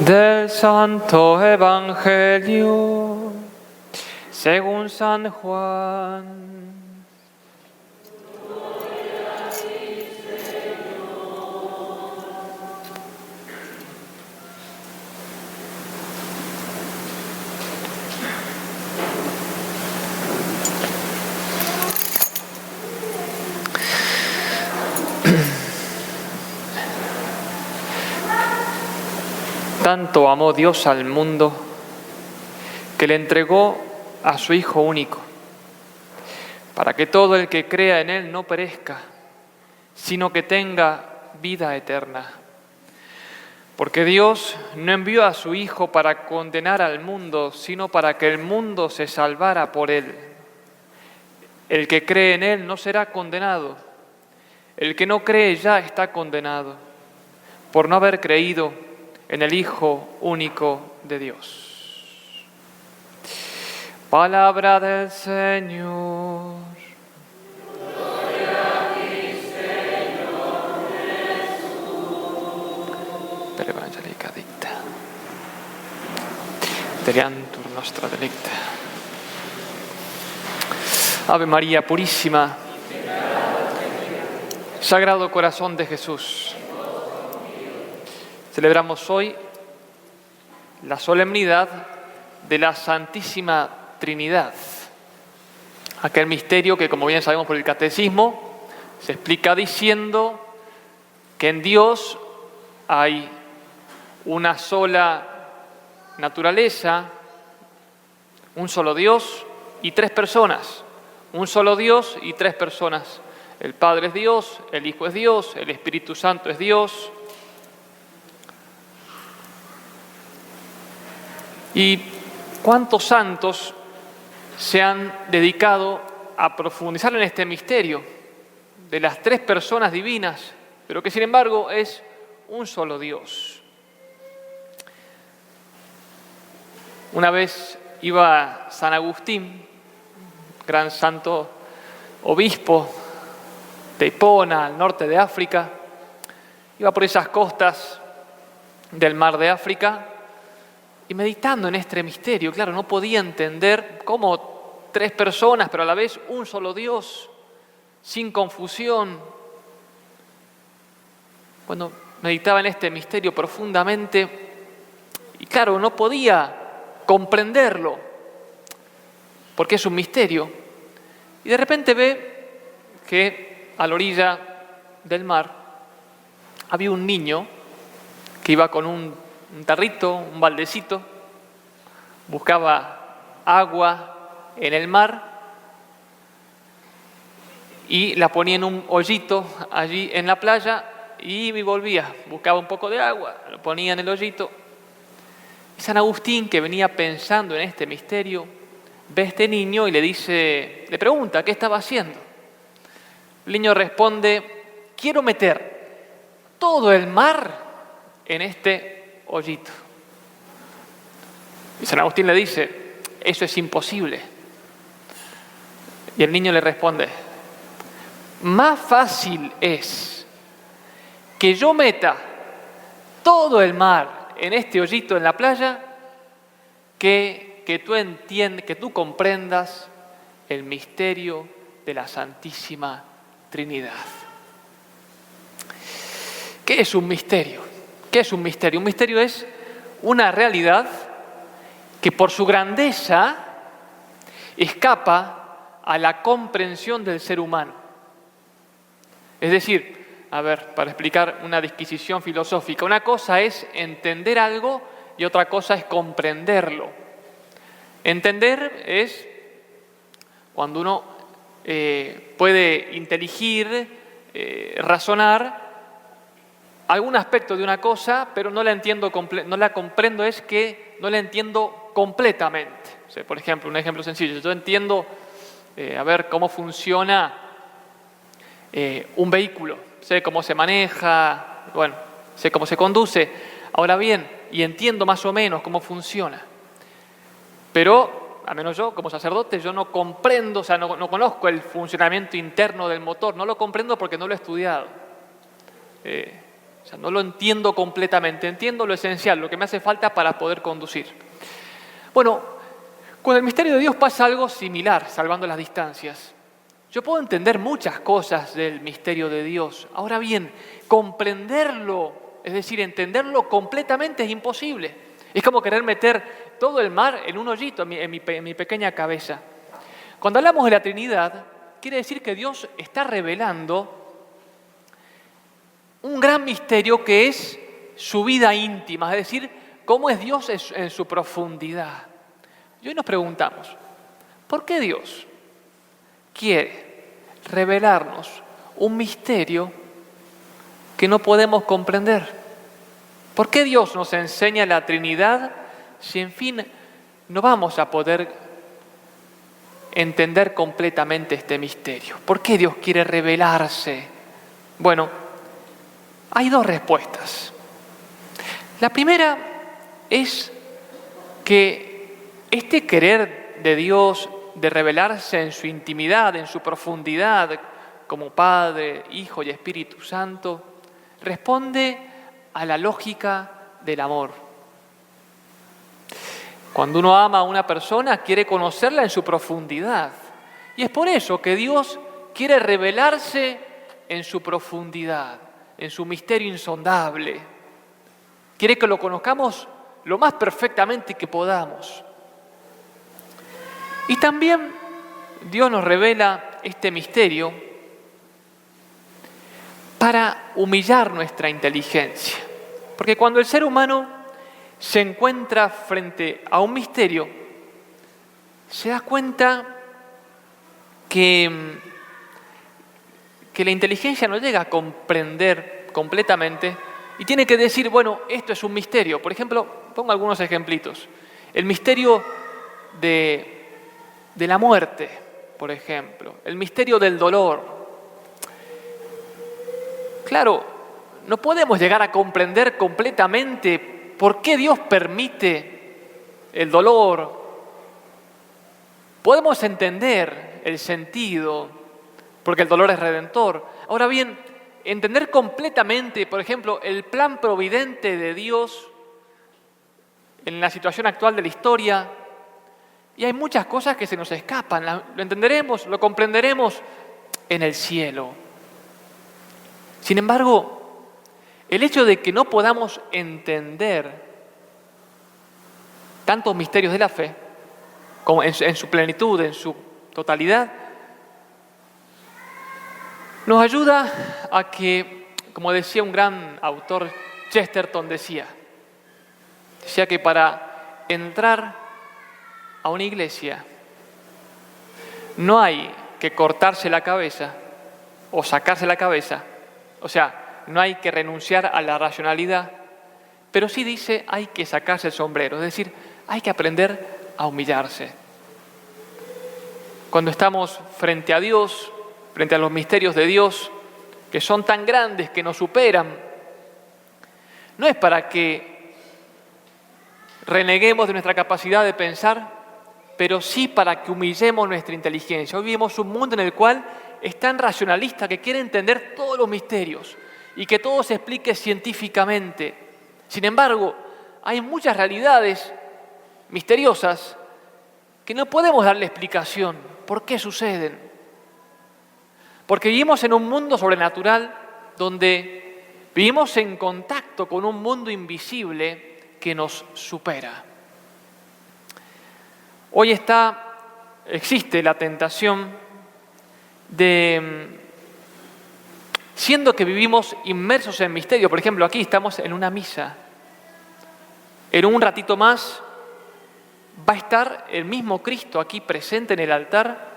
Del Santo Evangelio según San Juan. Tanto amó Dios al mundo que le entregó a su Hijo único, para que todo el que crea en Él no perezca, sino que tenga vida eterna. Porque Dios no envió a su Hijo para condenar al mundo, sino para que el mundo se salvara por Él. El que cree en Él no será condenado. El que no cree ya está condenado, por no haber creído en el Hijo único de Dios. Palabra del Señor. Gloria a ti, Señor Jesús. Per Evangelica dicta. Deriantur nostra delicta. Ave María Purísima, Sagrado Corazón de Jesús. Celebramos hoy la solemnidad de la Santísima Trinidad, aquel misterio que, como bien sabemos por el Catecismo, se explica diciendo que en Dios hay una sola naturaleza, un solo Dios y tres personas. Un solo Dios y tres personas. El Padre es Dios, el Hijo es Dios, el Espíritu Santo es Dios. ¿Y cuántos santos se han dedicado a profundizar en este misterio de las tres personas divinas, pero que sin embargo es un solo Dios? Una vez iba San Agustín, gran santo obispo de Hipona, al norte de África, iba por esas costas del mar de África, y meditando en este misterio, claro, no podía entender cómo tres personas, pero a la vez un solo Dios, sin confusión. Cuando meditaba en este misterio profundamente, y claro, no podía comprenderlo, porque es un misterio. Y de repente ve que a la orilla del mar había un niño que iba con un tarrito, un baldecito, buscaba agua en el mar y la ponía en un hoyito allí en la playa y volvía, buscaba un poco de agua, lo ponía en el hoyito. Y San Agustín, que venía pensando en este misterio, ve a este niño y le pregunta qué estaba haciendo. El niño responde: quiero meter todo el mar en este hoyito. Y San Agustín le dice: eso es imposible. Y el niño le responde: más fácil es que yo meta todo el mar en este hoyito en la playa que tú comprendas el misterio de la Santísima Trinidad. ¿Qué es un misterio? ¿Qué es un misterio? Un misterio es una realidad que por su grandeza escapa a la comprensión del ser humano. Es decir, para explicar una disquisición filosófica, una cosa es entender algo y otra cosa es comprenderlo. Entender es cuando uno puede inteligir, razonar algún aspecto de una cosa, pero no la comprendo, es que no la entiendo completamente. O sea, por ejemplo, un ejemplo sencillo, yo entiendo cómo funciona un vehículo, sé cómo se maneja, sé cómo se conduce, ahora bien, y entiendo más o menos cómo funciona, pero al menos yo como sacerdote, yo no comprendo, no conozco el funcionamiento interno del motor, no lo comprendo porque no lo he estudiado. O sea, no lo entiendo completamente, entiendo lo esencial, lo que me hace falta para poder conducir. Bueno, con el misterio de Dios pasa algo similar, salvando las distancias. Yo puedo entender muchas cosas del misterio de Dios. Ahora bien, comprenderlo, es decir, entenderlo completamente es imposible. Es como querer meter todo el mar en un hoyito en mi pequeña cabeza. Cuando hablamos de la Trinidad, quiere decir que Dios está revelando un gran misterio que es su vida íntima, es decir, cómo es Dios en su profundidad. Y hoy nos preguntamos, ¿por qué Dios quiere revelarnos un misterio que no podemos comprender? ¿Por qué Dios nos enseña la Trinidad si, en fin, no vamos a poder entender completamente este misterio? ¿Por qué Dios quiere revelarse? Bueno, hay dos respuestas. La primera es que este querer de Dios de revelarse en su intimidad, en su profundidad, como Padre, Hijo y Espíritu Santo, responde a la lógica del amor. Cuando uno ama a una persona, quiere conocerla en su profundidad. Y es por eso que Dios quiere revelarse en su profundidad, en su misterio insondable. Quiere que lo conozcamos lo más perfectamente que podamos. Y también Dios nos revela este misterio para humillar nuestra inteligencia. Porque cuando el ser humano se encuentra frente a un misterio, se da cuenta que la inteligencia no llega a comprender completamente y tiene que decir, bueno, esto es un misterio. Por ejemplo, pongo algunos ejemplitos. El misterio de la muerte, por ejemplo. El misterio del dolor. Claro, no podemos llegar a comprender completamente por qué Dios permite el dolor. Podemos entender el sentido, porque el dolor es redentor. Ahora bien, entender completamente, por ejemplo, el plan providente de Dios en la situación actual de la historia, y hay muchas cosas que se nos escapan, lo entenderemos, lo comprenderemos en el cielo. Sin embargo, el hecho de que no podamos entender tantos misterios de la fe, como en su plenitud, en su totalidad, nos ayuda a que, como decía un gran autor, Chesterton decía que para entrar a una iglesia no hay que cortarse la cabeza o sacarse la cabeza, o sea, no hay que renunciar a la racionalidad, pero sí dice hay que sacarse el sombrero, es decir, hay que aprender a humillarse. Cuando estamos frente a Dios, frente a los misterios de Dios, que son tan grandes, que nos superan, no es para que reneguemos de nuestra capacidad de pensar, pero sí para que humillemos nuestra inteligencia. Hoy vivimos un mundo en el cual es tan racionalista que quiere entender todos los misterios y que todo se explique científicamente. Sin embargo, hay muchas realidades misteriosas que no podemos darle explicación. ¿Por qué suceden? Porque vivimos en un mundo sobrenatural donde vivimos en contacto con un mundo invisible que nos supera. Hoy existe la tentación de, siendo que vivimos inmersos en misterio, por ejemplo, aquí estamos en una misa, en un ratito más va a estar el mismo Cristo aquí presente en el altar,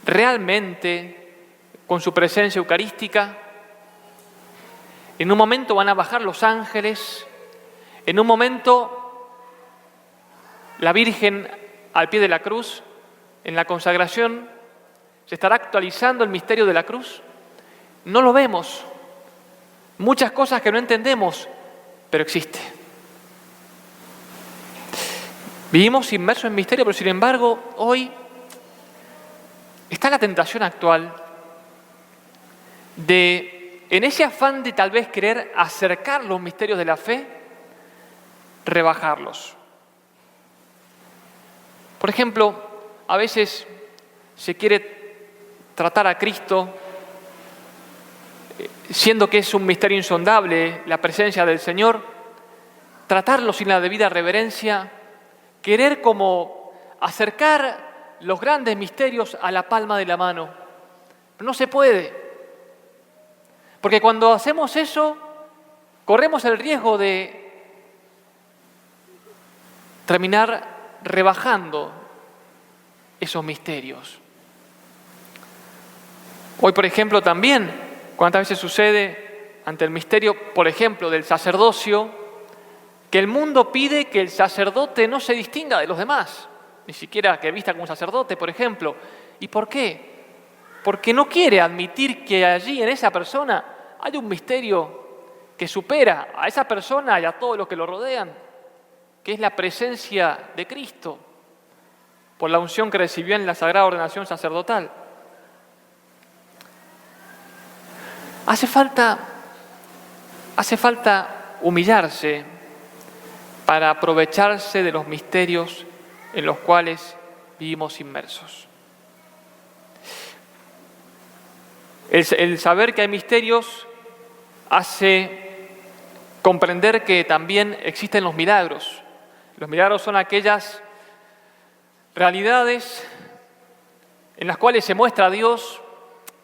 realmente con su presencia eucarística. En un momento van a bajar los ángeles, en un momento la Virgen al pie de la cruz, en la consagración, se estará actualizando el misterio de la cruz. No lo vemos, muchas cosas que no entendemos, pero existe. Vivimos inmersos en misterio, pero sin embargo, hoy está la tentación actual de en ese afán de tal vez querer acercar los misterios de la fe, rebajarlos. Por ejemplo, a veces se quiere tratar a Cristo, siendo que es un misterio insondable la presencia del Señor, tratarlo sin la debida reverencia, querer como acercar los grandes misterios a la palma de la mano. Pero no se puede, porque cuando hacemos eso, corremos el riesgo de terminar rebajando esos misterios. Hoy, por ejemplo, también, ¿cuántas veces sucede ante el misterio, por ejemplo, del sacerdocio, que el mundo pide que el sacerdote no se distinga de los demás, ni siquiera que vista como un sacerdote, por ejemplo? ¿Y por qué? Porque no quiere admitir que allí, en esa persona, hay un misterio que supera a esa persona y a todos los que lo rodean, que es la presencia de Cristo, por la unción que recibió en la sagrada ordenación sacerdotal. Hace falta humillarse para aprovecharse de los misterios en los cuales vivimos inmersos. El saber que hay misterios hace comprender que también existen los milagros. Los milagros son aquellas realidades en las cuales se muestra a Dios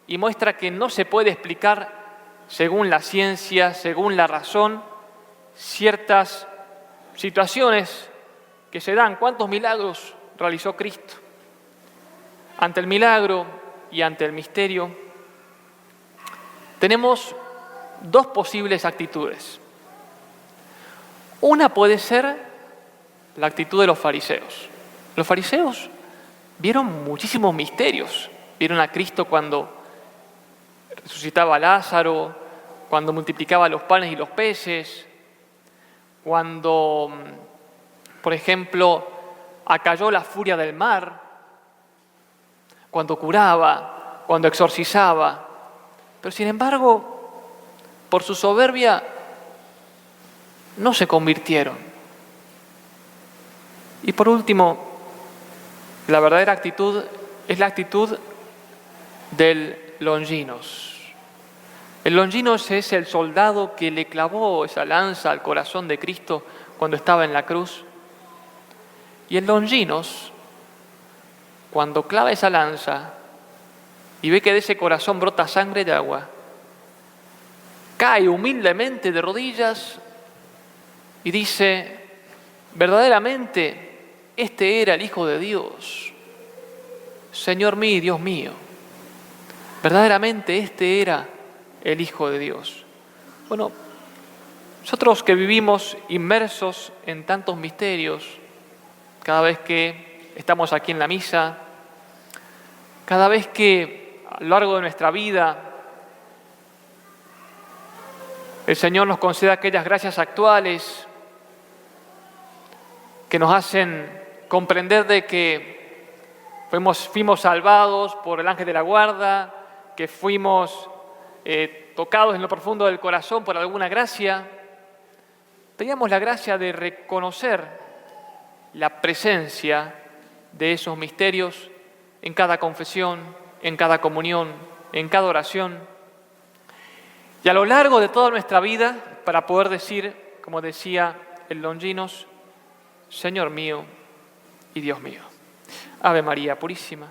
y muestra que no se puede explicar según la ciencia, según la razón, ciertas situaciones que se dan. ¿Cuántos milagros realizó Cristo? Ante el milagro y ante el misterio, tenemos dos posibles actitudes. Una puede ser la actitud de los fariseos. Los fariseos vieron muchísimos misterios. Vieron a Cristo cuando resucitaba a Lázaro, cuando multiplicaba los panes y los peces, cuando, por ejemplo, acalló la furia del mar, cuando curaba, cuando exorcizaba. Pero sin embargo, por su soberbia, no se convirtieron. Y por último, la verdadera actitud es la actitud del Longinos. El Longinos es el soldado que le clavó esa lanza al corazón de Cristo cuando estaba en la cruz. Y el Longinos, cuando clava esa lanza y ve que de ese corazón brota sangre y agua, cae humildemente de rodillas y dice: verdaderamente, este era el Hijo de Dios. Señor mío y Dios mío. Verdaderamente este era el Hijo de Dios. Bueno, nosotros que vivimos inmersos en tantos misterios, cada vez que estamos aquí en la misa, cada vez que a lo largo de nuestra vida el Señor nos concede aquellas gracias actuales que nos hacen comprender de que fuimos salvados por el ángel de la guarda, que fuimos tocados en lo profundo del corazón por alguna gracia, teníamos la gracia de reconocer la presencia de esos misterios en cada confesión, en cada comunión, en cada oración. Y a lo largo de toda nuestra vida, para poder decir, como decía el Longinos: Señor mío y Dios mío. Ave María Purísima.